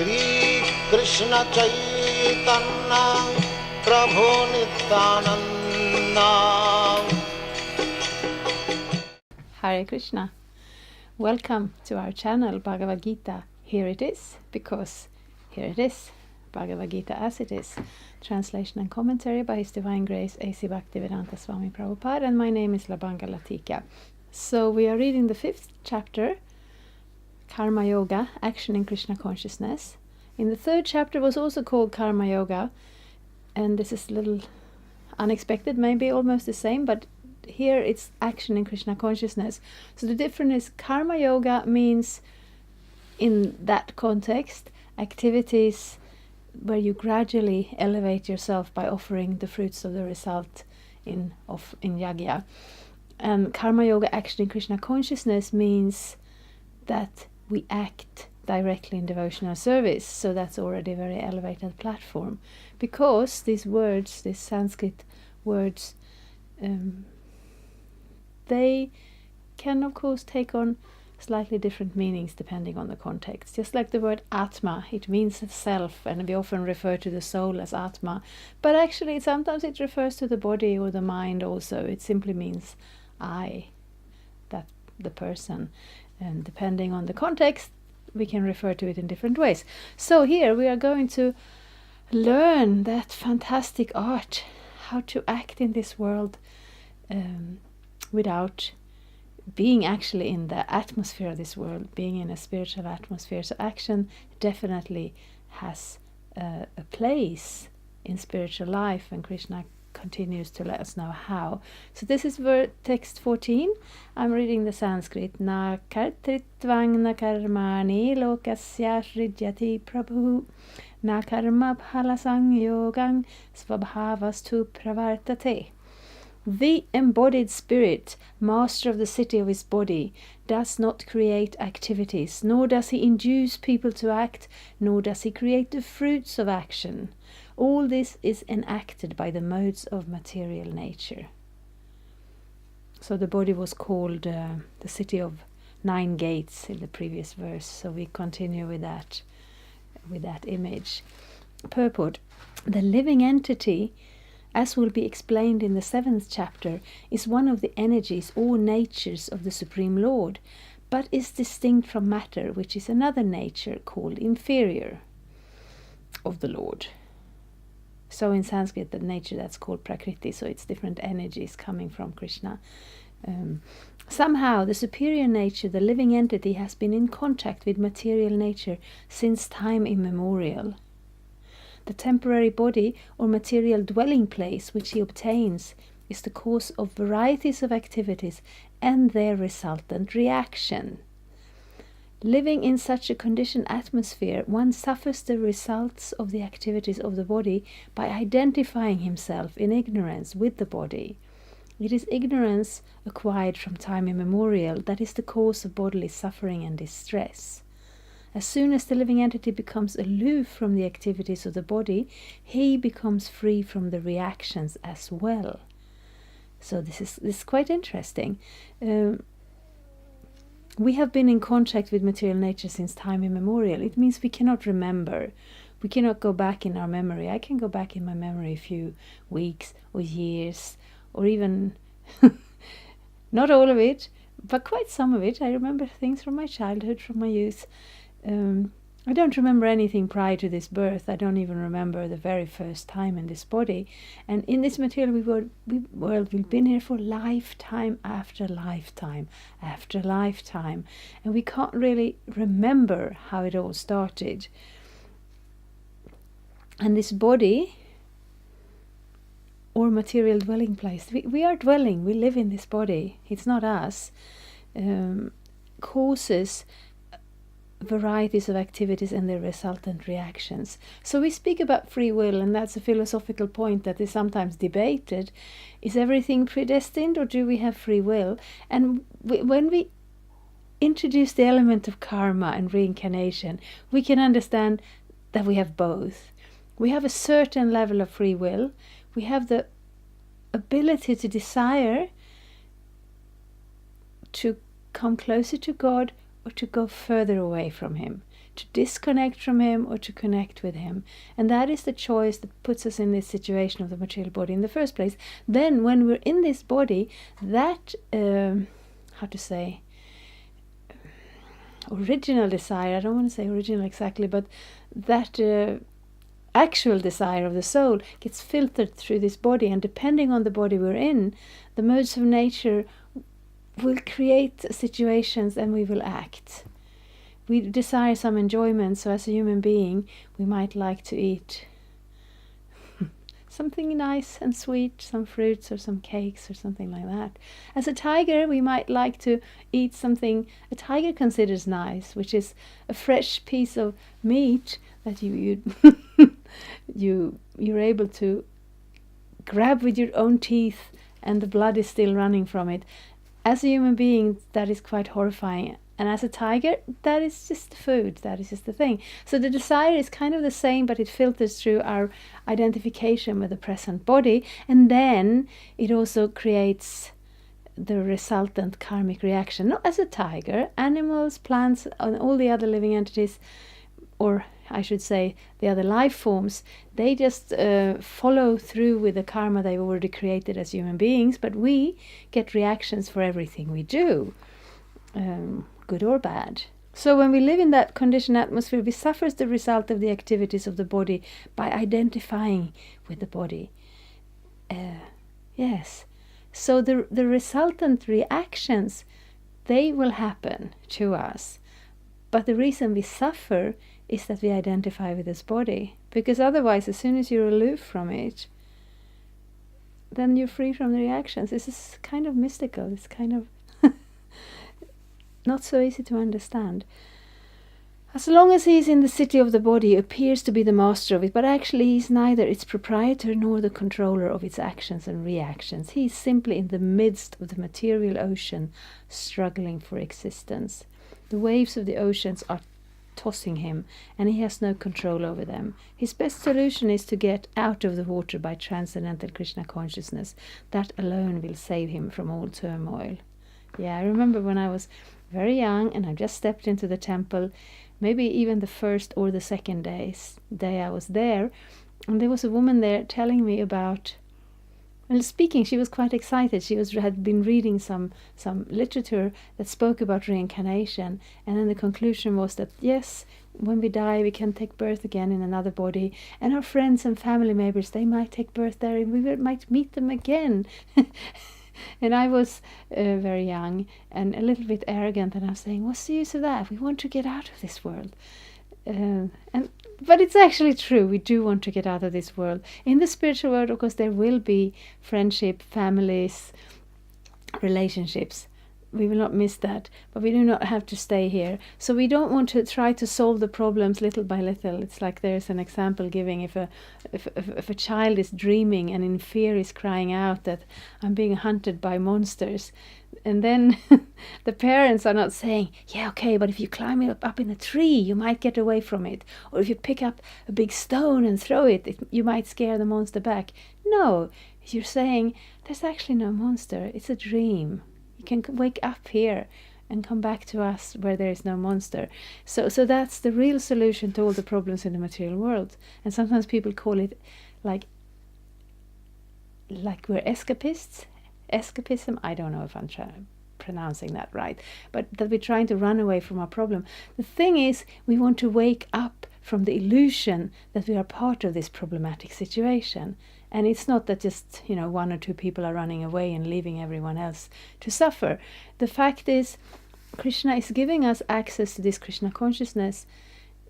Shri Krishna Chaitanya Prabhu Nityananda. Hare Krishna. Welcome to our channel Bhagavad-gita. Here it is, because here it is. Bhagavad-gita as it is. Translation and commentary by His Divine Grace A.C. Bhaktivedanta Swami Prabhupada, and my name is Labanga Latika. So we are reading the 5th chapter, Karma Yoga, Action in Krishna Consciousness. In the 3rd chapter was also called Karma Yoga, and this is a little unexpected, maybe almost the same, but here it's Action in Krishna Consciousness. So the difference is Karma Yoga means, in that context, activities where you gradually elevate yourself by offering the fruits of the result in yajna. And Karma Yoga, Action in Krishna Consciousness, means that we act directly in devotional service. So that's already a very elevated platform, because these words, these Sanskrit words, they can of course take on slightly different meanings depending on the context. Just like the word Atma, it means self, and we often refer to the soul as Atma, but actually sometimes it refers to the body or the mind also. It simply means I, that the person, and depending on the context we can refer to it in different ways. So here we are going to learn that fantastic art, how to act in this world without being actually in the atmosphere of this world, being in a spiritual atmosphere. So action definitely has a place in spiritual life, and Krishna continues to let us know how. So this is text 14. I'm reading the Sanskrit. Na kartritvang na karmani lokasya srijyati prabhu na karma bhalasang yogang svabhavastu pravartate. The embodied spirit, master of the city of his body, does not create activities, nor does he induce people to act, nor does he create the fruits of action. All this is enacted by the modes of material nature. So the body was called the city of 9 gates in the previous verse. So we continue with that image. Purport: the living entity, as will be explained in the 7th chapter, is one of the energies or natures of the Supreme Lord, but is distinct from matter, which is another nature called inferior of the Lord. So in Sanskrit, the nature that's called Prakriti, so it's different energies coming from Krishna. Somehow the superior nature, the living entity, has been in contact with material nature since time immemorial. The temporary body or material dwelling place which he obtains is the cause of varieties of activities and their resultant reaction. Living in such a conditioned atmosphere, one suffers the results of the activities of the body by identifying himself in ignorance with the body. It is ignorance acquired from time immemorial that is the cause of bodily suffering and distress. As soon as the living entity becomes aloof from the activities of the body, he becomes free from the reactions as well. So this is quite interesting. We have been in contact with material nature since time immemorial. It means we cannot remember. We cannot go back in our memory. I can go back in my memory a few weeks or years, or even not all of it, but quite some of it. I remember things from my childhood, from my youth. I don't remember anything prior to this birth. I don't even remember the very first time in this body. And in this material world, we've been here for lifetime after lifetime after lifetime. And we can't really remember how it all started. And this body, or material dwelling place, we are dwelling, we live in this body. It's not us. Causes varieties of activities and their resultant reactions. So we speak about free will, and that's a philosophical point that is sometimes debated. Is everything predestined, or do we have free will? And when we introduce the element of karma and reincarnation, we can understand that we have both. We have a certain level of free will. We have the ability to desire to come closer to God or to go further away from him, to disconnect from him or to connect with him. And that is the choice that puts us in this situation of the material body in the first place. Then when we're in this body, that, original desire, I don't want to say original exactly, but that actual desire of the soul gets filtered through this body, and depending on the body we're in, the modes of nature will create situations and we will act. We desire some enjoyment, so as a human being we might like to eat something nice and sweet, some fruits or some cakes or something like that. As a tiger, we might like to eat something a tiger considers nice, which is a fresh piece of meat that you're able to grab with your own teeth and the blood is still running from it. As a human being, that is quite horrifying. And as a tiger, that is just food. That is just the thing. So the desire is kind of the same, but it filters through our identification with the present body. And then it also creates the resultant karmic reaction. Not as a tiger, animals, plants, and all the other living entities, or I should say the other life forms, they just follow through with the karma they've already created as human beings. But we get reactions for everything we do. Good or bad. So when we live in that conditioned atmosphere, we suffer as the result of the activities of the body by identifying with the body. Yes. So the resultant reactions, they will happen to us. But the reason we suffer is that we identify with this body. Because otherwise, as soon as you're aloof from it, then you're free from the reactions. This is kind of mystical. It's kind of not so easy to understand. As long as he is in the city of the body, he appears to be the master of it, but actually he is neither its proprietor nor the controller of its actions and reactions. He is simply in the midst of the material ocean, struggling for existence. The waves of the oceans are tossing him, and he has no control over them. His best solution is to get out of the water by transcendental Krishna consciousness. That alone will save him from all turmoil. Yeah, I remember when I was very young and I just stepped into the temple, maybe even the first or the second day I was there, and there was a woman there telling me about, and speaking, she was quite excited. She had been reading some literature that spoke about reincarnation, and then the conclusion was that yes, when we die we can take birth again in another body, and our friends and family members, they might take birth there and we might meet them again. And I was very young and a little bit arrogant, and I was saying, what's the use of that? We want to get out of this world. But it's actually true, we do want to get out of this world. In the spiritual world, of course, there will be friendship, families, relationships. We will not miss that, but we do not have to stay here. So we don't want to try to solve the problems little by little. It's like there's an example giving, if a child is dreaming and in fear is crying out that I'm being hunted by monsters, and then the parents are not saying, yeah, okay, but if you climb up in a tree, you might get away from it. Or if you pick up a big stone and throw it, you might scare the monster back. No, you're saying, there's actually no monster, it's a dream. You can wake up here and come back to us where there is no monster. So that's the real solution to all the problems in the material world. And sometimes people call it like we're escapists. Escapism, I don't know if I'm pronouncing that right, but that we're trying to run away from our problem. The thing is, we want to wake up from the illusion that we are part of this problematic situation. And it's not that just, one or two people are running away and leaving everyone else to suffer. The fact is, Krishna is giving us access to this Krishna consciousness,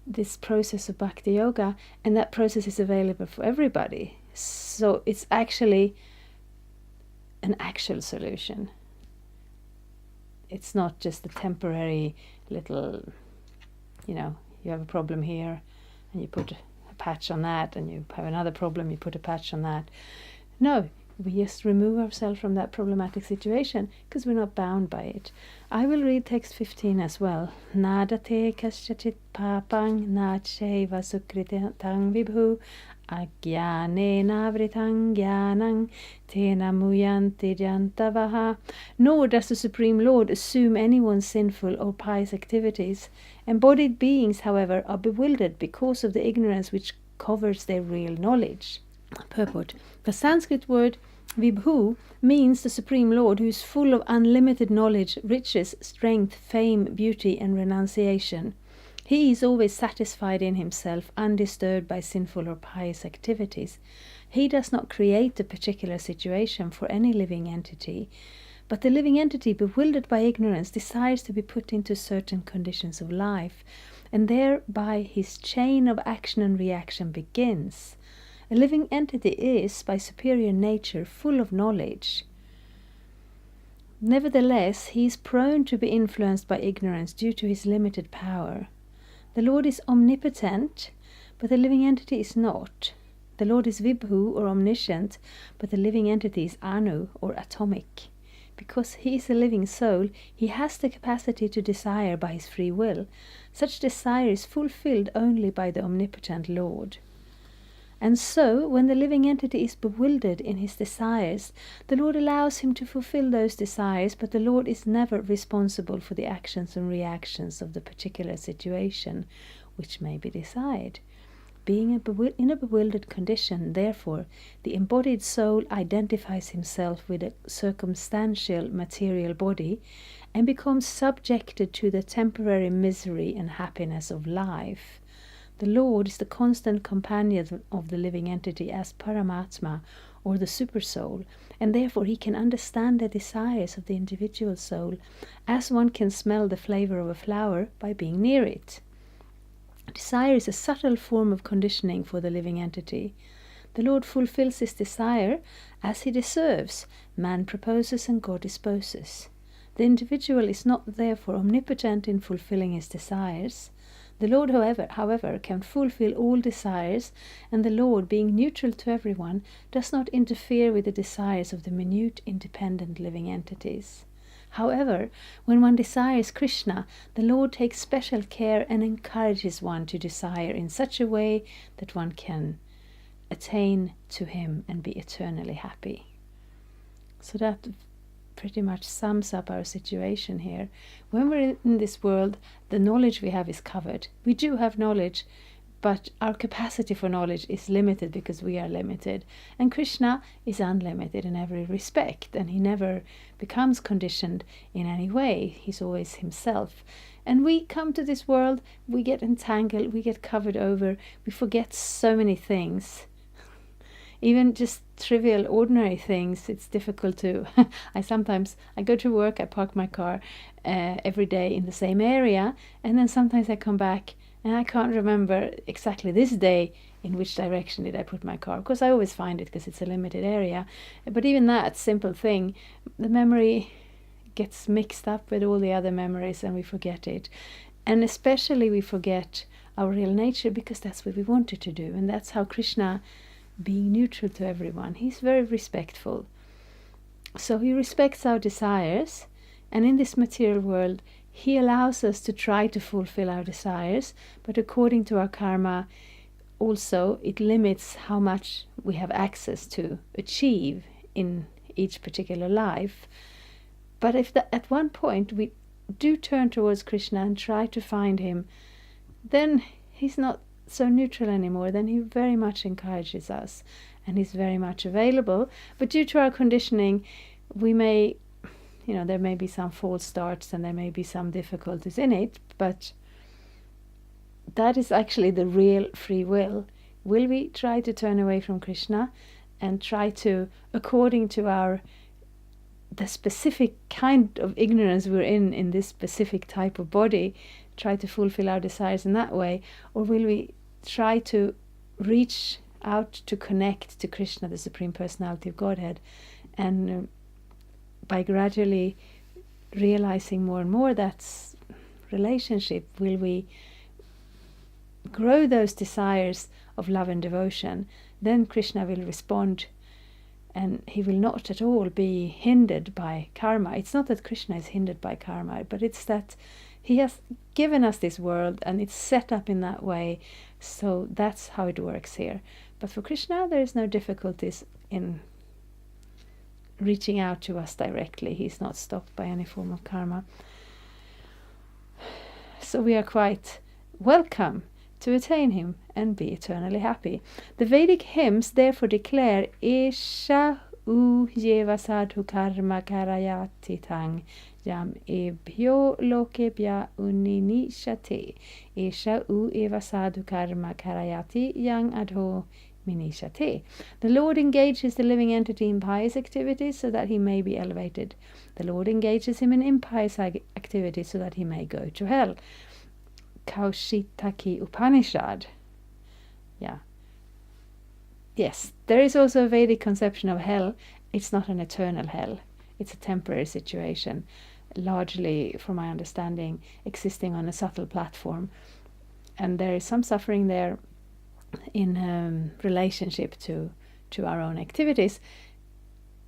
this process of bhakti yoga, and that process is available for everybody. So it's actually an actual solution. It's not just a temporary little, you have a problem here and you put a patch on that, and you have another problem, you put a patch on that. No, We just remove ourselves from that problematic situation because we're not bound by it. I will read text 15 as well. Nadate kasyachit papang nacheva sukritang vibhu agyane navritang gyanang tena muyanti jantavaha. Nor does the Supreme Lord assume anyone's sinful or pious activities. Embodied beings, however, are bewildered because of the ignorance which covers their real knowledge. Purport. The Sanskrit word Vibhu means the Supreme Lord, who is full of unlimited knowledge, riches, strength, fame, beauty, and renunciation. He is always satisfied in himself, undisturbed by sinful or pious activities. He does not create a particular situation for any living entity, but the living entity, bewildered by ignorance, desires to be put into certain conditions of life, and thereby his chain of action and reaction begins. A living entity is, by superior nature, full of knowledge. Nevertheless, he is prone to be influenced by ignorance due to his limited power. The Lord is omnipotent, but the living entity is not. The Lord is Vibhu, or omniscient, but the living entity is Anu, or atomic. Because he is a living soul, he has the capacity to desire by his free will. Such desire is fulfilled only by the omnipotent Lord. And so, when the living entity is bewildered in his desires, the Lord allows him to fulfill those desires, but the Lord is never responsible for the actions and reactions of the particular situation which may be desired. Being in a bewildered condition, therefore, the embodied soul identifies himself with a circumstantial material body and becomes subjected to the temporary misery and happiness of life. The Lord is the constant companion of the living entity as Paramatma, or the Supersoul, and therefore he can understand the desires of the individual soul as one can smell the flavor of a flower by being near it. Desire is a subtle form of conditioning for the living entity. The Lord fulfills his desire as he deserves. Man proposes and God disposes. The individual is not therefore omnipotent in fulfilling his desires. The Lord, however, can fulfill all desires, and the Lord, being neutral to everyone, does not interfere with the desires of the minute, independent living entities. However, when one desires Krishna, the Lord takes special care and encourages one to desire in such a way that one can attain to him and be eternally happy. So that pretty much sums up our situation here. When we're in this world, the knowledge we have is covered. We do have knowledge, but our capacity for knowledge is limited because we are limited. And Krishna is unlimited in every respect, and he never becomes conditioned in any way. He's always himself. And we come to this world, we get entangled, we get covered over, we forget so many things. Even just trivial, ordinary things, it's difficult to... I go to work, I park my car every day in the same area, and then sometimes I come back and I can't remember exactly this day in which direction did I put my car. Of course, I always find it because it's a limited area. But even that simple thing, the memory gets mixed up with all the other memories and we forget it. And especially we forget our real nature because that's what we wanted to do. And that's how Krishna... being neutral to everyone, he's very respectful. So he respects our desires, and in this material world he allows us to try to fulfill our desires, but according to our karma also it limits how much we have access to achieve in each particular life. But if at one point we do turn towards Krishna and try to find him, then he's not so neutral anymore. Then he very much encourages us and he's very much available. But due to our conditioning, we may, there may be some false starts and there may be some difficulties in it, but that is actually the real free will. Will we try to turn away from Krishna and try to, according to the specific kind of ignorance we're in this specific type of body, try to fulfill our desires in that way? Or will we try to reach out to connect to Krishna, the Supreme Personality of Godhead, and by gradually realizing more and more that's relationship, will we grow those desires of love and devotion? Then Krishna will respond and he will not at all be hindered by karma. It's not that Krishna is hindered by karma, but it's that he has given us this world and it's set up in that way, so that's how it works here. But for Krishna, there is no difficulties in reaching out to us directly. He's not stopped by any form of karma. So we are quite welcome to attain him and be eternally happy. The Vedic hymns therefore declare Esha u jeva sadhu karma karayati tang yam ebhyo lokebhya uninishate. Esha u eva sadhu karma karayati yang adho minishate. The Lord engages the living entity in pious activities so that he may be elevated. The Lord engages him in impious activities so that he may go to hell. Kaushitaki Upanishad. Yeah. Yes, there is also a Vedic conception of hell. It's not an eternal hell. It's a temporary situation, largely, from my understanding, existing on a subtle platform. And there is some suffering there in relationship to our own activities.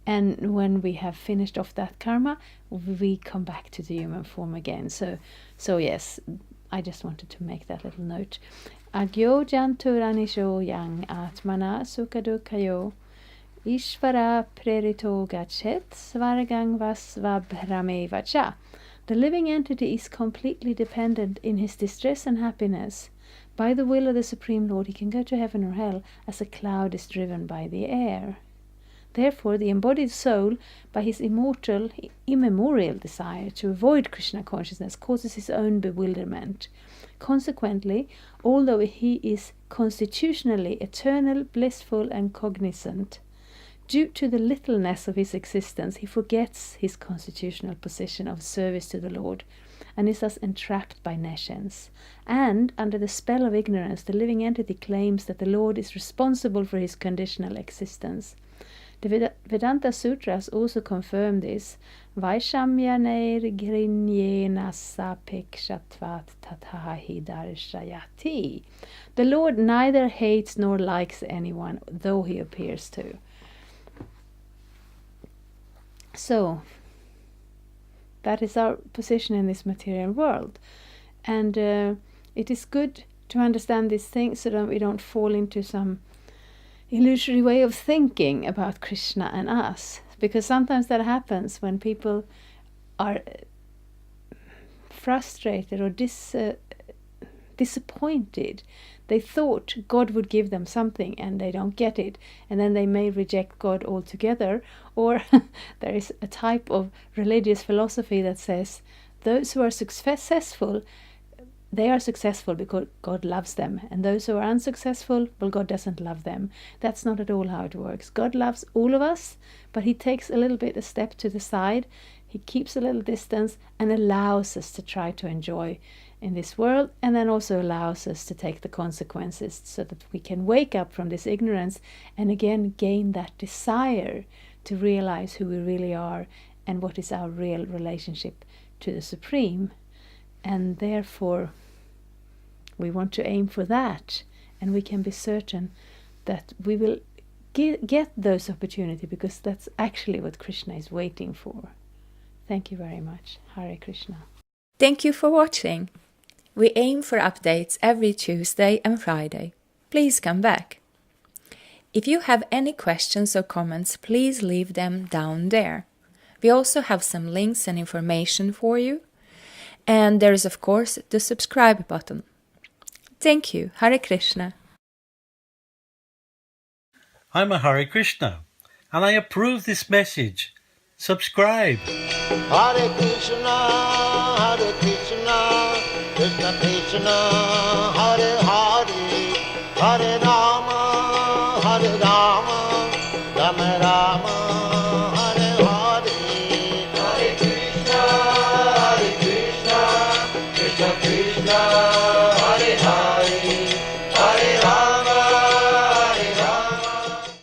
And when we have finished off that karma, we come back to the human form again. So yes, I just wanted to make that little note. Agyo janturanisho yang atmana sukadukhayo ishvara prerito gachet svargang vasvabhrame vacha. The living entity is completely dependent in his distress and happiness. By the will of the Supreme Lord, he can go to heaven or hell as a cloud is driven by the air. Therefore, the embodied soul, by his immemorial desire to avoid Krishna consciousness, causes his own bewilderment. Consequently, although he is constitutionally eternal, blissful, and cognizant, due to the littleness of his existence, he forgets his constitutional position of service to the Lord, and is thus entrapped by nescience. And, under the spell of ignorance, the living entity claims that the Lord is responsible for his conditional existence. The Vedanta Sutras also confirm this. Vaishamyaner grinyena sapekshatvat tatahi darshayati. The Lord neither hates nor likes anyone, though he appears to. So, that is our position in this material world. And it is good to understand these things so that we don't fall into some illusory way of thinking about Krishna and us, because sometimes that happens when people are frustrated or disappointed. They thought God would give them something and they don't get it, and then they may reject God altogether. Or there is a type of religious philosophy that says those who are successful, they are successful because God loves them, and those who are unsuccessful, well, God doesn't love them. That's not at all how it works. God loves all of us, but he takes a little bit a step to the side. He keeps a little distance and allows us to try to enjoy in this world, and then also allows us to take the consequences so that we can wake up from this ignorance and again gain that desire to realize who we really are and what is our real relationship to the Supreme. And therefore, we want to aim for that, and we can be certain that we will get those opportunities, because that's actually what Krishna is waiting for. Thank you very much. Hare Krishna. Thank you for watching. We aim for updates every Tuesday and Friday. Please come back. If you have any questions or comments, please leave them down there. We also have some links and information for you. And there is, of course, the subscribe button. Thank you. Hare Krishna. I'm a Hare Krishna, and I approve this message. Subscribe. Hare Krishna, Krishna Krishna, Hare Hare, Hare Rama, Rama Rama.